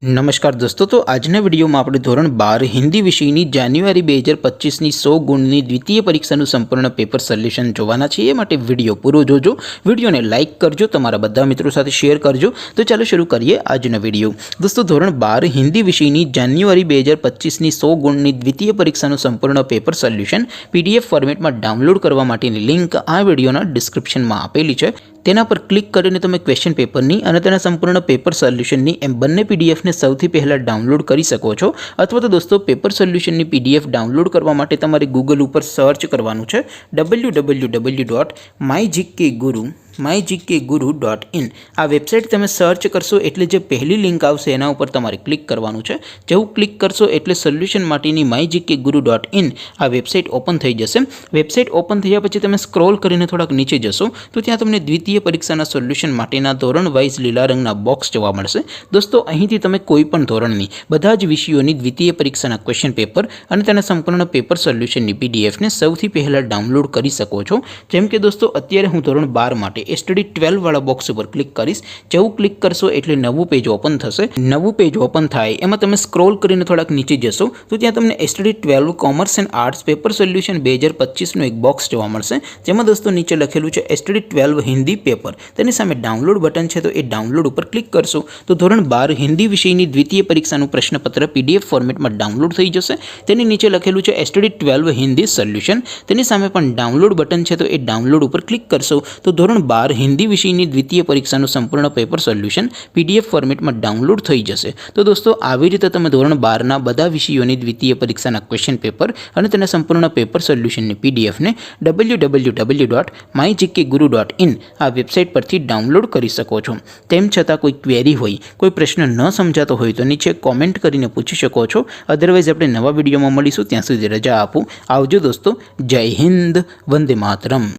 नमस्कार दोस्तों, तो आजना विडियो में આપણે ધોરણ 12 હિન્દી વિષયની જાન્યુઆરી 2025ની 100 ગુણની દ્વિતીય પરીક્ષાનું સંપૂર્ણ પેપર સોલ્યુશન જોવાના છે। એ માટે વિડિયો પૂરો જોજો, વિડિયોને લાઈક કરજો, તમારા બધા મિત્રો સાથે શેર કરજો। તો ચાલો શરૂ કરીએ આજનો વિડિયો। दोस्तों, ધોરણ 12 હિન્દી વિષયની જાન્યુઆરી 2025ની 100 ગુણની દ્વિતીય પરીક્ષાનું સંપૂર્ણ પેપર સોલ્યુશન પીડીએફ ફોર્મેટમાં ડાઉનલોડ કરવા માટેની લિંક આ વિડિયોના ડિસ્ક્રિપ્શનમાં આપેલી છે। તેના પર ક્લિક કરીને તમે ક્વેશ્ચન પેપરની અને તેના સંપૂર્ણ પેપર સોલ્યુશનની એમ બંને પીડીએફને સૌથી પહેલાં ડાઉનલોડ કરી શકો છો। અથવા તો દોસ્તો, પેપર સોલ્યુશનની પીડીએફ ડાઉનલોડ કરવા માટે તમારે ગૂગલ ઉપર સર્ચ કરવાનું છે www.mygkguru.in। આ વેબસાઇટ તમે સર્ચ કરશો એટલે જે પહેલી લિંક આવશે એના ઉપર તમારે ક્લિક કરવાનું છે। જેવું ક્લિક કરશો એટલે સોલ્યુશન માટેની mygkguru.in આ વેબસાઇટ ઓપન થઈ જશે। વેબસાઇટ ઓપન થયા પછી તમે સ્ક્રોલ કરીને થોડાક નીચે જશો તો ત્યાં તમને દ્વિતીય પરીક્ષાના સોલ્યુશન માટેના ધોરણ વાઇઝ લીલા રંગના બોક્સ જોવા મળશે। દોસ્તો, અહીંથી તમે કોઈ પણ ધોરણની બધા જ વિષયોની દ્વિતીય પરીક્ષાના ક્વેશ્ચન પેપર અને તેના સંપૂર્ણ પેપર સોલ્યુશનની પીડીએફને સૌથી પહેલાં ડાઉનલોડ કરી શકો છો। જેમ કે દોસ્તો, અત્યારે હું ધોરણ 12 માટે સ્ટડી 12 વાળા બોક્સ ઉપર ક્લિક કરીશ। જેવું ક્લિક કરશો એટલે નવું પેજ ઓપન થશે। નવું પેજ ઓપન થાય એમાં તમે સ્ક્રોલ કરીને થોડાક નીચે જશો તો ત્યાં તમને study 12 commerce and arts paper solution 2025નું એક બોક્સ જોવા મળશે। જેમાં દોસ્તો નીચે લખેલું છે સ્ટડી 12 હિન્દી પેપર। તેની સામે ડાઉનલોડ બટન છે, તો એ ડાઉનલોડ ઉપર ક્લિક કરશો તો ધોરણ 12 હિન્દી વિષયની દ્વિતીય પરીક્ષાનું પ્રશ્નપત્ર પીડીએફ ફોર્મેટમાં ડાઉનલોડ થઈ જશે। તેની નીચે લખેલું છે સ્ટડી 12 હિન્દી સોલ્યુશન। તેની સામે પણ ડાઉનલોડ બટન છે, તો એ ડાઉનલોડ ઉપર ક્લિક કરશો તો ધોરણ 12 હિન્દી વિષયની દ્વિતીય પરીક્ષાનું સંપૂર્ણ પેપર સોલ્યુશન પીડીએફ ફોર્મેટમાં ડાઉનલોડ થઈ જશે। તો દોસ્તો, આવી રીતે તમે ધોરણ 12ના બધા વિષયોની દ્વિતીય પરીક્ષાના ક્વેશ્ચન પેપર અને તેના સંપૂર્ણ પેપર સોલ્યુશનની પીડીએફને www.mygkguru.in આ વેબસાઇટ પરથી ડાઉનલોડ કરી શકો છો। તેમ છતાં કોઈ ક્વેરી હોય, કોઈ પ્રશ્ન ન સમજાતો હોય તો નીચે કોમેન્ટ કરીને પૂછી શકો છો। અધરવાઇઝ આપણે નવા વિડીયોમાં મળીશું, ત્યાં સુધી રજા આપું। આવજો દોસ્તો, જય હિન્દ, વંદે માતરમ।